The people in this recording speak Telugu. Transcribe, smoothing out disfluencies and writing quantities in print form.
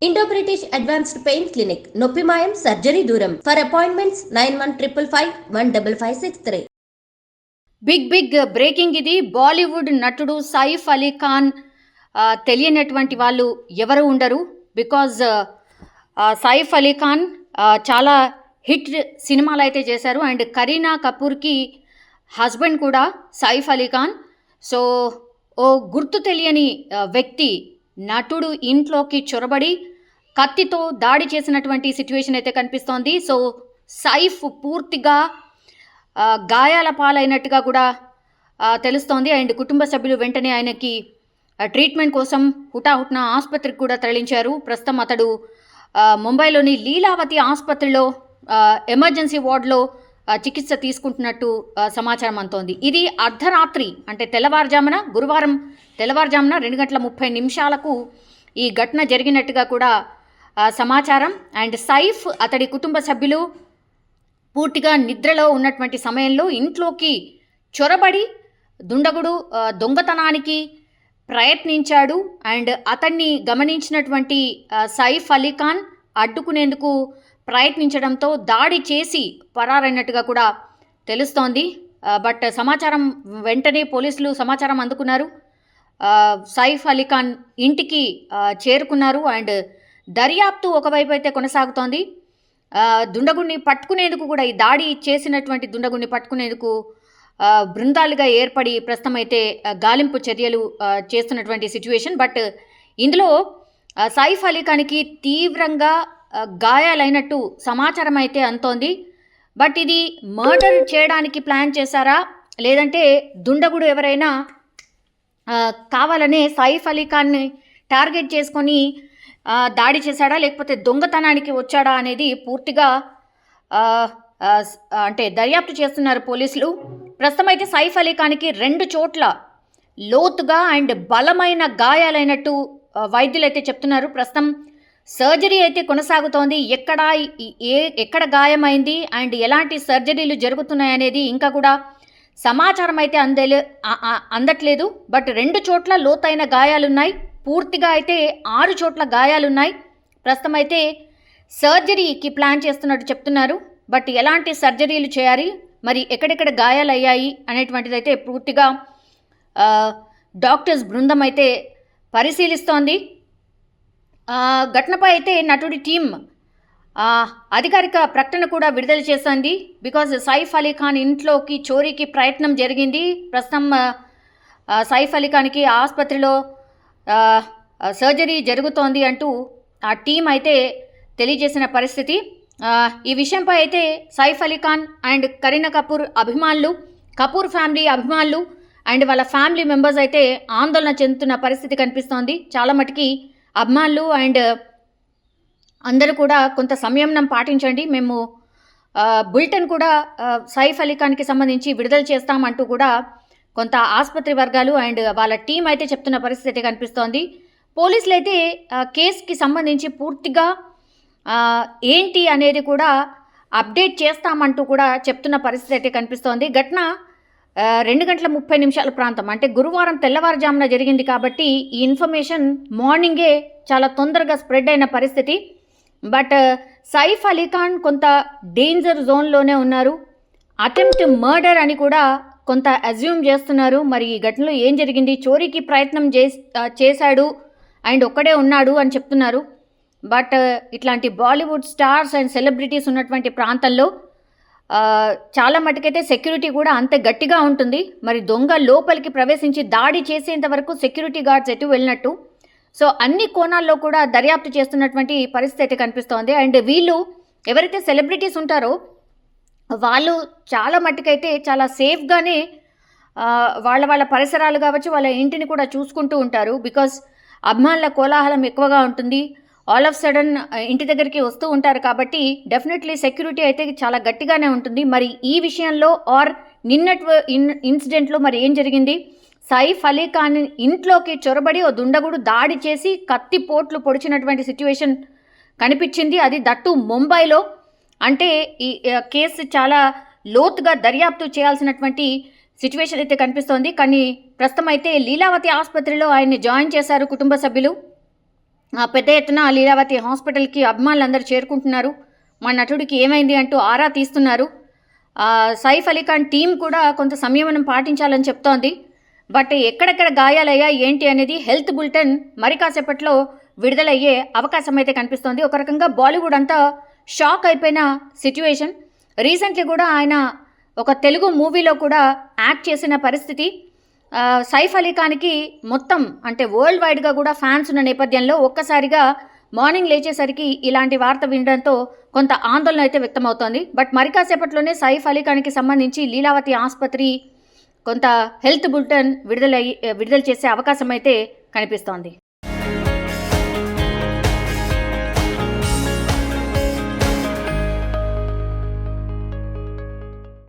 Indo British advanced pain clinic నొప్పి మాయం సర్జరీ దూరం. For appointments 9155515563. బిగ్ బ్రేకింగ్ ఇది. బాలీవుడ్ నటుడు సైఫ్ అలీ ఖాన్ తెలియనటువంటి వాళ్ళు ఎవరు ఉండరు. బికాజ్ సైఫ్ అలీ ఖాన్ చాలా హిట్ సినిమాలు అయితే చేశారు. అండ్ కరీనా కపూర్కి హస్బెండ్ కూడా సైఫ్ అలీ ఖాన్. సో ఓ గుర్తు తెలియని వ్యక్తి నటుడు ఇంట్లోకి చొరబడి కత్తితో దాడి చేసినటువంటి సిచ్యువేషన్ అయితే కనిపిస్తోంది. సో సైఫ్ పూర్తిగా గాయాల పాలైనట్టుగా కూడా తెలుస్తోంది. అండ్ కుటుంబ సభ్యులు వెంటనే ఆయనకి ట్రీట్మెంట్ కోసం హుటాహుటిన ఆసుపత్రికి కూడా తరలించారు. ప్రస్తుతం అతడు ముంబైలోని లీలావతి ఆసుపత్రిలో ఎమర్జెన్సీ వార్డులో చికిత్స తీసుకుంటున్నట్టు సమాచారం అందుతోంది. ఇది అర్ధరాత్రి అంటే గురువారం తెల్లవారుజామున 2:30 ఈ ఘటన జరిగినట్టుగా కూడా సమాచారం. అండ్ సైఫ్ అతడి కుటుంబ సభ్యులు పూర్తిగా నిద్రలో ఉన్నటువంటి సమయంలో ఇంట్లోకి చొరబడి దుండగుడు దొంగతనానికి ప్రయత్నించాడు. అండ్ అతన్ని గమనించినటువంటి సైఫ్ అలీ ఖాన్ అడ్డుకునేందుకు ప్రయత్నించడంతో దాడి చేసి పరారైనట్టుగా కూడా తెలుస్తోంది. బట్ సమాచారం వెంటనే పోలీసులు సమాచారం అందుకున్నారు. సైఫ్ అలీ ఖాన్ ఇంటికి చేరుకున్నారు. అండ్ దర్యాప్తు ఒకవైపు అయితే కొనసాగుతోంది. దుండగుడిని పట్టుకునేందుకు కూడా ఈ దాడి చేసినటువంటి దుండగుడిని పట్టుకునేందుకు బృందాలుగా ఏర్పడి ప్రస్తుతం అయితే గాలింపు చర్యలు చేస్తున్నటువంటి సిచ్యువేషన్. బట్ ఇందులో సైఫ్ అలీ ఖాన్కి తీవ్రంగా గాయాలైనట్టు సమాచారం అయితే అందుతోంది. బట్ ఇది మర్డర్ చేయడానికి ప్లాన్ చేశారా, లేదంటే దుండగుడు ఎవరైనా కావాలనే సైఫ్ అలీ ఖాన్ని టార్గెట్ చేసుకొని దాడి చేశాడా, లేకపోతే దొంగతనానికి వచ్చాడా అనేది పూర్తిగా అంటే దర్యాప్తు చేస్తున్నారు పోలీసులు. ప్రస్తుతం అయితే సైఫ్ అలీ ఖాన్కి 2 చోట్ల లోతుగా అండ్ బలమైన గాయాలైనట్టు వైద్యులు అయితే చెప్తున్నారు. ప్రస్తుతం సర్జరీ అయితే కొనసాగుతోంది. ఎక్కడ గాయమైంది అండ్ ఎలాంటి సర్జరీలు జరుగుతున్నాయనేది ఇంకా కూడా సమాచారం అయితే అందట్లేదు. బట్ 2 చోట్ల లోతైన గాయాలున్నాయి. పూర్తిగా అయితే 6 చోట్ల గాయాలున్నాయి. ప్రస్తుతం అయితే సర్జరీకి ప్లాన్ చేస్తున్నట్టు చెప్తున్నారు. బట్ ఎలాంటి సర్జరీలు చేయాలి, మరి ఎక్కడెక్కడ గాయాలు అయ్యాయి అనేటువంటిది అయితే పూర్తిగా డాక్టర్స్ బృందం అయితే పరిశీలిస్తోంది. ఘటనపై అయితే నటుడి టీం అధికారిక ప్రకటన కూడా విడుదల చేసింది. బికాజ్ సైఫ్ అలీ ఖాన్ ఇంట్లోకి చోరీకి ప్రయత్నం జరిగింది. ప్రస్తుతం సైఫ్ అలీ ఖాన్కి ఆసుపత్రిలో సర్జరీ జరుగుతోంది అంటూ ఆ టీం అయితే తెలియజేసిన పరిస్థితి. ఈ విషయంపై అయితే సైఫ్ అలీ ఖాన్ అండ్ కరీనా కపూర్ అభిమానులు, కపూర్ ఫ్యామిలీ అభిమానులు అండ్ వాళ్ళ ఫ్యామిలీ మెంబర్స్ అయితే ఆందోళన చెందుతున్న పరిస్థితి కనిపిస్తోంది. చాలా మటుకి అభిమానులు అండ్ అందరూ కూడా కొంత సంయమనం పాటించండి, మేము బులెటిన్ కూడా సైఫ్ అలీ ఖాన్కి సంబంధించి విడుదల చేస్తామంటూ కూడా కొంత ఆసుపత్రి వర్గాలు అండ్ వాళ్ళ టీం అయితే చెప్తున్న పరిస్థితి కనిపిస్తోంది. పోలీసులు అయితే కేసుకి సంబంధించి పూర్తిగా ఏంటి అనేది కూడా అప్డేట్ చేస్తామంటూ కూడా చెప్తున్న పరిస్థితి అయితే కనిపిస్తోంది. ఘటన 2:30 ప్రాంతం అంటే గురువారం తెల్లవారుజామున జరిగింది కాబట్టి ఈ ఇన్ఫర్మేషన్ మార్నింగే చాలా తొందరగా స్ప్రెడ్ అయిన పరిస్థితి. బట్ సైఫ్ అలీ ఖాన్ కొంత డేంజర్ జోన్లోనే ఉన్నారు. అటెంప్ట్ మర్డర్ అని కూడా కొంత అజ్యూమ్ చేస్తున్నారు. మరి ఈ ఘటనలో ఏం జరిగింది, చోరీకి ప్రయత్నం చేశాడు అండ్ ఒక్కడే ఉన్నాడు అని చెప్తున్నారు. బట్ ఇట్లాంటి బాలీవుడ్ స్టార్స్ అండ్ సెలబ్రిటీస్ ఉన్నటువంటి ప్రాంతంలో చాలా మటుకైతే సెక్యూరిటీ కూడా అంతే గట్టిగా ఉంటుంది. మరి దొంగ లోపలికి ప్రవేశించి దాడి చేసేంత వరకు సెక్యూరిటీ గార్డ్స్ ఎటు వెళ్ళినట్టు. సో అన్ని కోణాల్లో కూడా దర్యాప్తు చేస్తున్నటువంటి పరిస్థితి అయితే కనిపిస్తోంది. అండ్ వీళ్ళు ఎవరైతే సెలబ్రిటీస్ ఉంటారో వాళ్ళు చాలా మట్టుకైతే చాలా సేఫ్గానే వాళ్ళ పరిసరాలు కావచ్చు, వాళ్ళ ఇంటిని కూడా చూసుకుంటూ ఉంటారు. బికాస్ అభిమానుల కోలాహలం ఎక్కువగా ఉంటుంది. ఆల్ ఆఫ్ సడన్ ఇంటి దగ్గరికి వస్తూ ఉంటారు కాబట్టి డెఫినెట్లీ సెక్యూరిటీ అయితే చాలా గట్టిగానే ఉంటుంది. మరి ఈ విషయంలో నిన్నటి ఇన్సిడెంట్లో మరి ఏం జరిగింది, సైఫ్ అలీ ఖాన్ ఇంట్లోకి చొరబడి ఓ దుండగుడు దాడి చేసి కత్తి పోట్లు పొడిచినటువంటి సిచ్యువేషన్ కనిపించింది. అది దట్టు ముంబైలో. అంటే ఈ కేసు చాలా లోతుగా దర్యాప్తు చేయాల్సినటువంటి సిచ్యువేషన్ అయితే కనిపిస్తోంది. కానీ ప్రస్తుతం అయితే లీలావతి ఆసుపత్రిలో ఆయన్ని జాయిన్ చేశారు కుటుంబ సభ్యులు. పెద్ద ఎత్తున లీలావతి హాస్పిటల్కి అభిమానులందరూ చేరుకుంటున్నారు. మా నటుడికి ఏమైంది అంటూ ఆరా తీస్తున్నారు. సైఫ్ అలీ ఖాన్ టీం కూడా కొంత సంయమనం పాటించాలని చెప్తోంది. బట్ ఎక్కడెక్కడ గాయాలయ్యా ఏంటి అనేది హెల్త్ బులెటిన్ మరి కాసేపట్లో విడుదలయ్యే అవకాశం అయితే కనిపిస్తోంది. ఒక రకంగా బాలీవుడ్ అంతా షాక్ అయిపోయిన సిచ్యువేషన్. రీసెంట్లీ కూడా ఆయన ఒక తెలుగు మూవీలో కూడా యాక్ట్ చేసిన పరిస్థితి. సైఫ్ అలీ ఖాన్కి మొత్తం అంటే వరల్డ్ వైడ్గా కూడా ఫ్యాన్స్ ఉన్న నేపథ్యంలో ఒక్కసారిగా మార్నింగ్ లేచేసరికి ఇలాంటి వార్త వినడంతో కొంత ఆందోళన అయితే వ్యక్తమవుతోంది. బట్ మరి కాసేపట్లోనే సైఫ్ అలీ ఖాన్కి సంబంధించి లీలావతి ఆసుపత్రి కొంత హెల్త్ బులెటిన్ విడుదల చేసే అవకాశం అయితే కనిపిస్తోంది.